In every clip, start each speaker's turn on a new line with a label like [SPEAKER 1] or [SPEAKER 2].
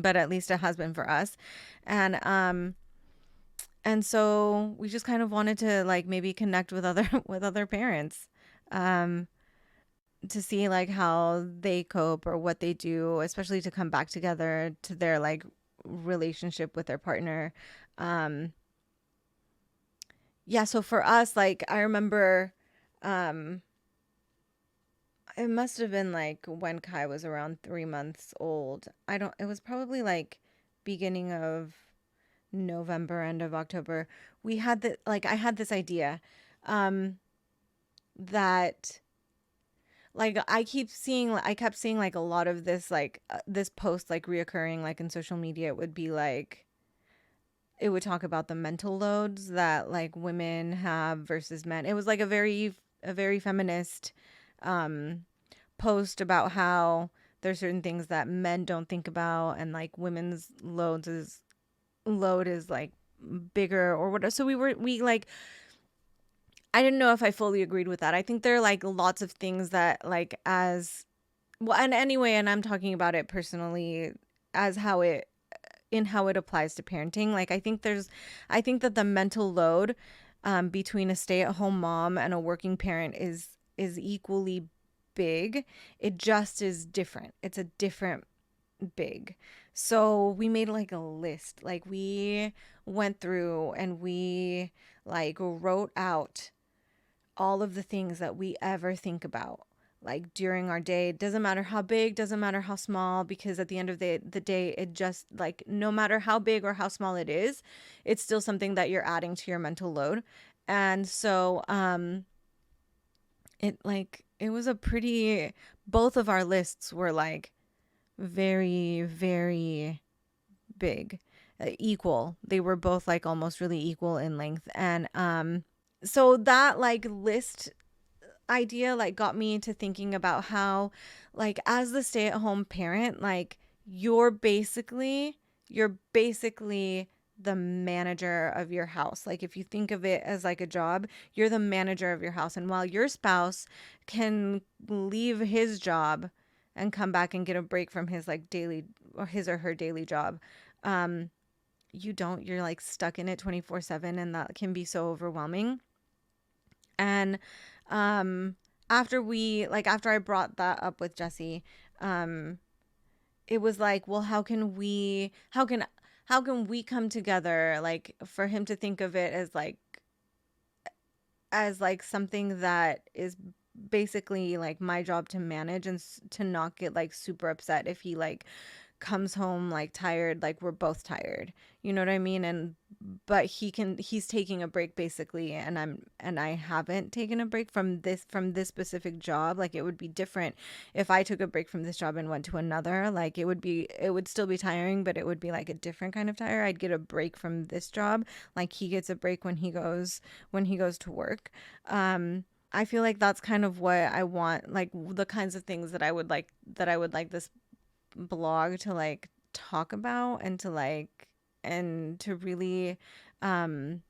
[SPEAKER 1] but at least it has been for us. And and so we just kind of wanted to like maybe connect with other with other parents, um to see like how they cope or what they do, especially to come back together to their like relationship with their partner. um yeah, so for us, like I remember, um it must have been like when Kai was around 3 months old. I don't, it was probably like beginning of November, end of October. We had the like I had this idea, um that like I kept seeing like a lot of this like this post like reoccurring like in social media. It would be like it would talk about the mental loads that like women have versus men. It was like a very feminist um post about how there's certain things that men don't think about, and like women's load is like bigger or whatever. So we like, I didn't know if I fully agreed with that. I think there are like lots of things that like as well, and anyway, and I'm talking about it personally as how it in how it applies to parenting. Like I think that the mental load between a stay-at-home mom and a working parent is equally big. It just is different. It's a different big. So we made like a list. Like we went through and we like wrote out all of the things that we ever think about like during our day. It doesn't matter how big, doesn't matter how small, because at the end of the day, it just like no matter how big or how small it is, it's still something that you're adding to your mental load. And so it like it was a pretty, both of our lists were like very, very big, equal. They were both like almost really equal in length. And so that like list idea like got me into thinking about how like as the stay-at-home parent, like you're basically the manager of your house. Like if you think of it as like a job, you're the manager of your house. And while your spouse can leave his job and come back and get a break from his like daily or his or her daily job, um you don't, you're like stuck in it 24/7, and that can be so overwhelming. And um after I brought that up with Jesse, um it was like, well, how can we come together, like for him to think of it as like something that is basically like my job to manage, and to not get like super upset if he like comes home like tired, like we're both tired, you know what I mean? And but he's taking a break basically, and I haven't taken a break from this specific job. Like it would be different if I took a break from this job and went to another. Like it would still be tiring, but it would be like a different kind of tire. I'd get a break from this job, like he gets a break when he goes to work. I feel like that's kind of what I want, like the kinds of things that I would like this blog to like talk about, and to like and to really um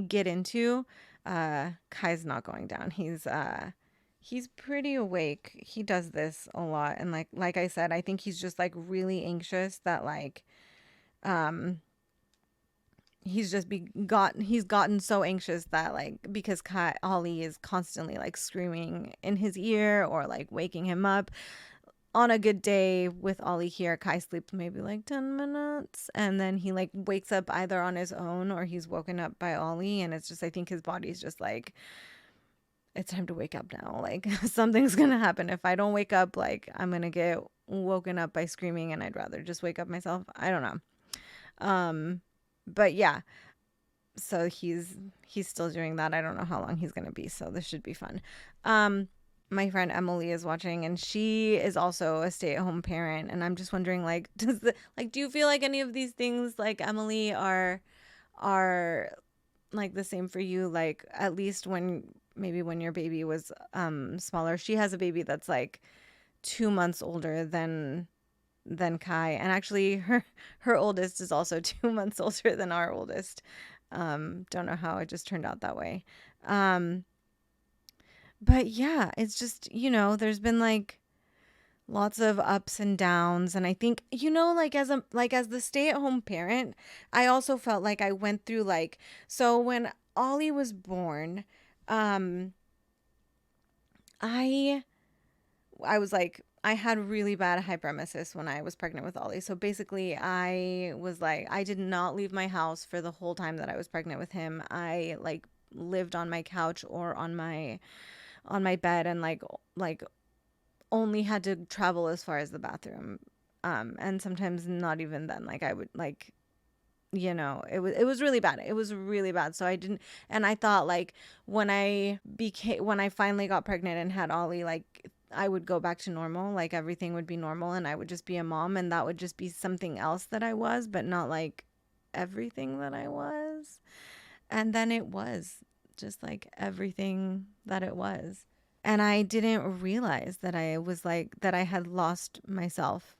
[SPEAKER 1] get into. Kai's not going down. He's pretty awake. He does this a lot, and like I said, I think he's just like really anxious that like um he's gotten so anxious that like because Ollie is constantly like screaming in his ear or like waking him up. On a good day with Ollie here, Kai sleeps maybe like 10 minutes, and then he like wakes up either on his own or he's woken up by Ollie. And it's just, I think his body's just like, it's time to wake up now. Like something's gonna happen. If I don't wake up, like I'm gonna get woken up by screaming, and I'd rather just wake up myself. I don't know. Um, but yeah, so he's still doing that. I don't know how long he's gonna be, so this should be fun. Um, my friend Emily is watching, and she is also a stay-at-home parent, and I'm just wondering like do you feel like any of these things like Emily are like the same for you, like at least when maybe when your baby was smaller. She has a baby that's like 2 months older than Kai, and actually her oldest is also 2 months older than our oldest. Don't know how it just turned out that way. Um but yeah, it's just, there's been like lots of ups and downs. And I think, like as the stay-at-home parent, I also felt like I went through like, so when Ollie was born, um I I was like, I had really bad hyperemesis when I was pregnant with Ollie. So basically, I was like, I did not leave my house for the whole time that I was pregnant with him. I like lived on my couch or on my bed, and like only had to travel as far as the bathroom. And sometimes not even then. Like I would like, it was really bad. It was really bad. So I didn't, and I thought like when I finally got pregnant and had Ollie, like I would go back to normal, like everything would be normal and I would just be a mom, and that would just be something else that I was, but not like everything that I was. And then it was just like everything that it was. And I didn't realize that I was like that I had lost myself,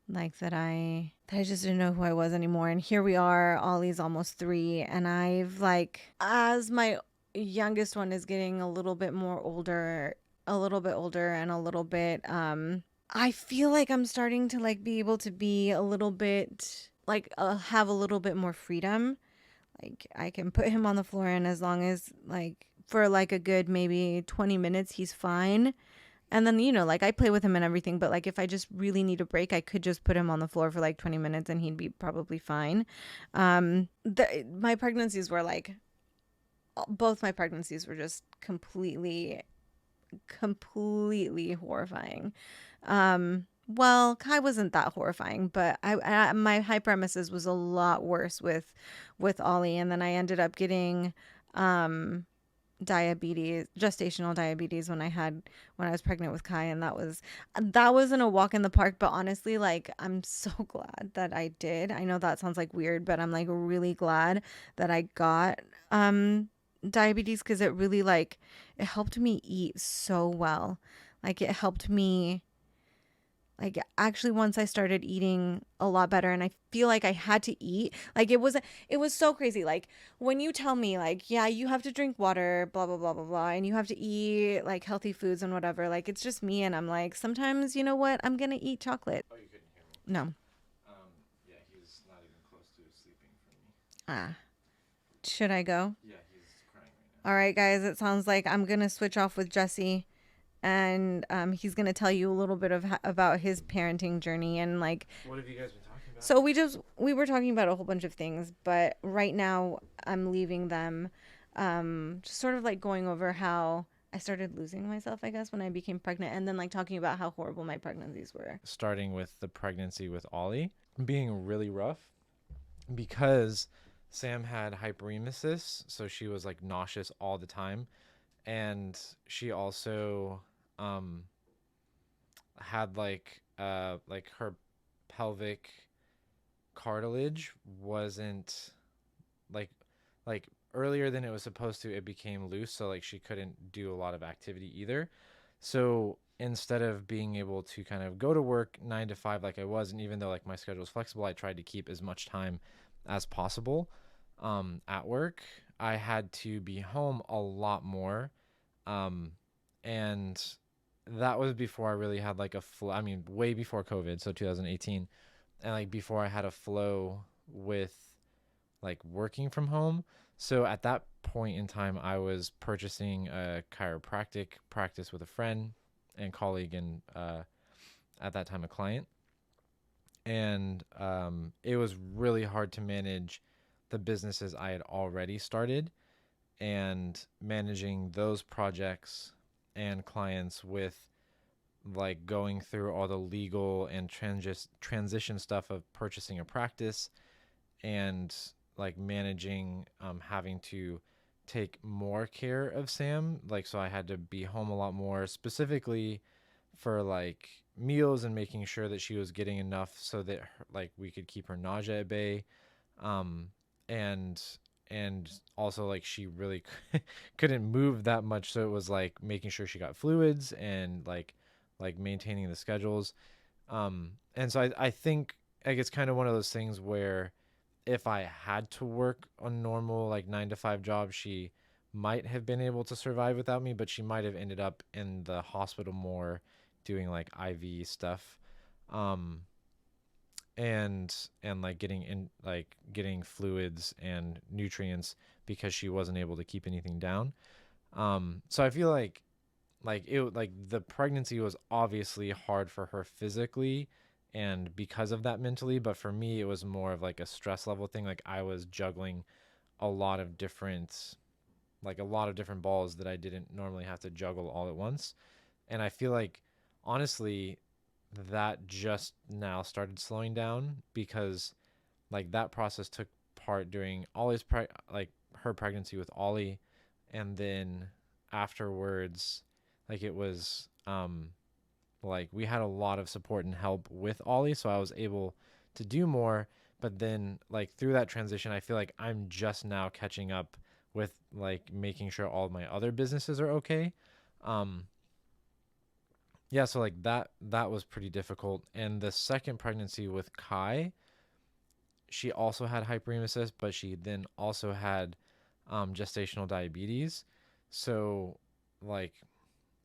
[SPEAKER 1] like that I just didn't know who I was anymore. And here we are, Ollie's almost 3, and I've like, as my youngest one is getting a little bit older and a little bit I feel like I'm starting to like be able to be a little bit like have a little bit more freedom. Like I can put him on the floor, and as long as like for like a good maybe 20 minutes he's fine. And then, like I play with him and everything, but like if I just really need a break, I could just put him on the floor for like 20 minutes and he'd be probably fine. My pregnancies were like, both my pregnancies were just completely horrifying. Well, Kai wasn't that horrifying, but my hyperemesis was a lot worse with Ollie, and then I ended up getting um diabetes, gestational diabetes, when I was pregnant with Kai, and that wasn't a walk in the park. But honestly, like I'm so glad that I did. I know that sounds like weird, but I'm like really glad that I got diabetes, because it really like it helped me eat so well. Like it helped me, like actually once I started eating a lot better, and I feel like I had to eat. Like it was so crazy. Like when you tell me like, yeah, you have to drink water, blah blah blah blah blah, and you have to eat like healthy foods and whatever. Like it's just me, and I'm like, sometimes you know what? I'm going to eat chocolate.
[SPEAKER 2] Oh, you couldn't hear me.
[SPEAKER 1] No.
[SPEAKER 2] Yeah, he's not even close to sleeping for me.
[SPEAKER 1] Ah. Should I go?
[SPEAKER 2] Yeah, he's crying right
[SPEAKER 1] All right, guys, it sounds like I'm going to switch off with Jesse, and he's going to tell you a little bit about his parenting journey, and like,
[SPEAKER 2] now. What have you guys been talking about?
[SPEAKER 1] so we were talking about a whole bunch of things, but right now I'm leaving them, just sort of like going over how I started losing myself, I guess, when I became pregnant, and then like talking about how horrible my pregnancies were.
[SPEAKER 2] Starting with the pregnancy with Ollie being really rough because Sam had hyperemesis, so she was like nauseous all the time, and she also um had like her pelvic cartilage wasn't like like earlier than it was supposed to, it became loose, so like she couldn't do a lot of activity either. So instead of being able to kind of go to work 9 to 5 like I was, and even though like my schedule was flexible, I tried to keep as much time as possible at work. I had to be home a lot more, um, and that was before I really had like a flow. I mean, way before COVID, so 2018, and like before I had a flow with like working from home. So at that point in time, I was purchasing a chiropractic practice with a friend and colleague, and at that time a client. And it was really hard to manage the businesses I had already started and managing those projects and clients with like going through all the legal and transition stuff of purchasing a practice, and like managing having to take more care of Sam. Like, so I had to be home a lot more, specifically for like meals and making sure that she was getting enough so that like we could keep her nausea at bay. Um, and and also like she really couldn't move that much, so it was like making sure she got fluids and like maintaining the schedules. And so I think like it's kind of one of those things where if I had to work a normal like 9 to 5 job, she might have been able to survive without me, but she might have ended up in the hospital more, doing like IV stuff, um, and like getting in like getting fluids and nutrients because she wasn't able to keep anything down. So I feel like the pregnancy was obviously hard for her physically and because of that mentally, but for me it was more of like a stress level thing. Like I was juggling a lot of different a lot of different balls that I didn't normally have to juggle all at once. And I feel like honestly that just now started slowing down because like that process took part during like her pregnancy with Ollie, and then afterwards like it was like we had a lot of support and help with Ollie, so I was able to do more. But then like through that transition, I feel like I'm just now catching up with like making sure all of my other businesses are okay. Um, yeah, so like that was pretty difficult. And the second pregnancy with Kai, she also had hyperemesis, but she then also had gestational diabetes. So like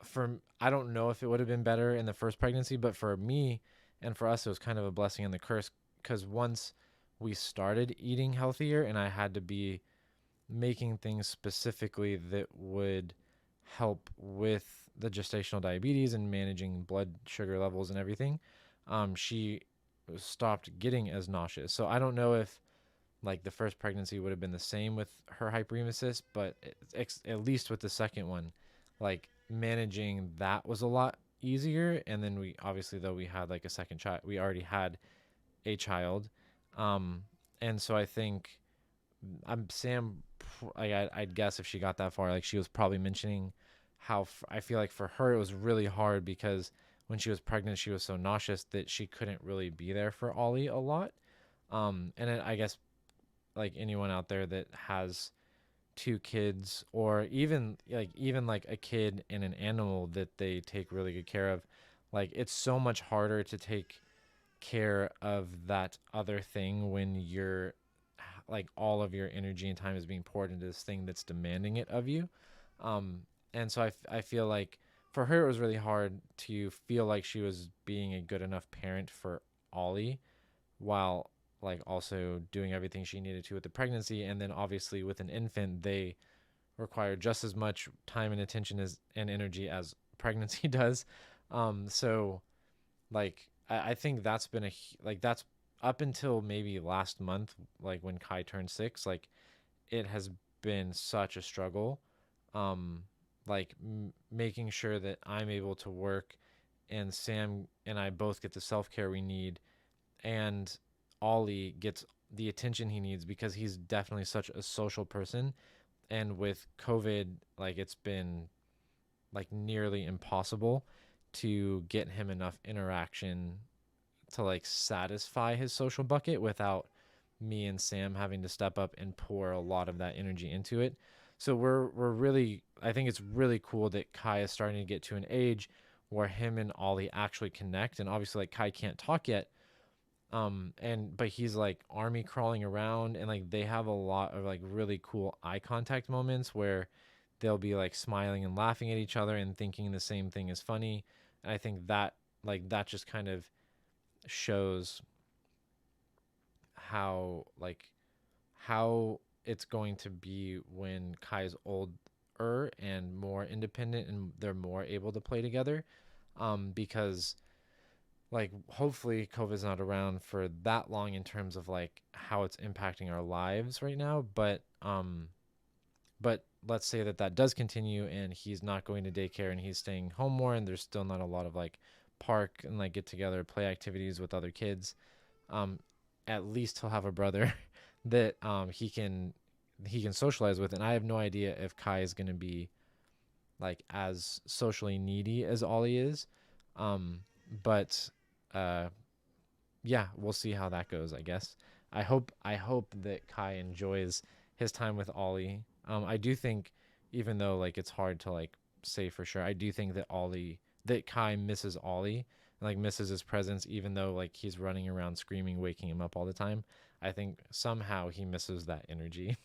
[SPEAKER 2] for I don't know if it would have been better in the first pregnancy, but for me and for us, it was kind of a blessing and the curse because once we started eating healthier, and I had to be making things specifically that would help with the gestational diabetes and managing blood sugar levels and everything, she stopped getting as nauseous. So I don't know if like the first pregnancy would have been the same with her hyperemesis, but at least with the second one, like managing that was a lot easier. And then we obviously though we had like a second child, we already had a child, um, and so I think I'm Sam. I'd guess if she got that far, like she was probably mentioning how I feel like for her it was really hard because when she was pregnant, she was so nauseous that she couldn't really be there for Ollie a lot. And I guess like anyone out there that has two kids or even like a kid and an animal that they take really good care of, like it's so much harder to take care of that other thing when you're like all of your energy and time is being poured into this thing that's demanding it of you. um and so I feel like for her it was really hard to feel like she was being a good enough parent for Ollie while like also doing everything she needed to with the pregnancy. And then obviously with an infant they require just as much time and attention as and energy as pregnancy does. So like I think that's been like that's up until maybe last month, like when Kai turned 6, like it has been such a struggle. um like making sure that I'm able to work and Sam and I both get the self-care we need, and Ollie gets the attention he needs because he's definitely such a social person. And with COVID, like it's been like nearly impossible to get him enough interaction to like satisfy his social bucket without me and Sam having to step up and pour a lot of that energy into it. So we're really I think it's really cool that Kai is starting to get to an age where him and Ollie actually connect. And obviously like Kai can't talk yet, and but he's like army crawling around, and like they have a lot of like really cool eye contact moments where they'll be like smiling and laughing at each other and thinking the same thing is funny. And I think that like that just kind of shows how how it's going to be when Kai's older and more independent and they're more able to play together, because like hopefully COVID's not around for that long in terms of like how it's impacting our lives right now. But let's say that that does continue and he's not going to daycare and he's staying home more, and there's still not a lot of like park and like get together play activities with other kids. um at least he'll have a brother that he can socialize with. And I have no idea if Kai is going to be like as socially needy as Ollie is. But uh yeah, we'll see how that goes, I guess. I hope that Kai enjoys his time with Ollie. I do think, even though like it's hard to like say for sure, I do think that Kai misses Ollie, like misses his presence, even though like he's running around screaming, waking him up all the time. I think somehow he misses that energy.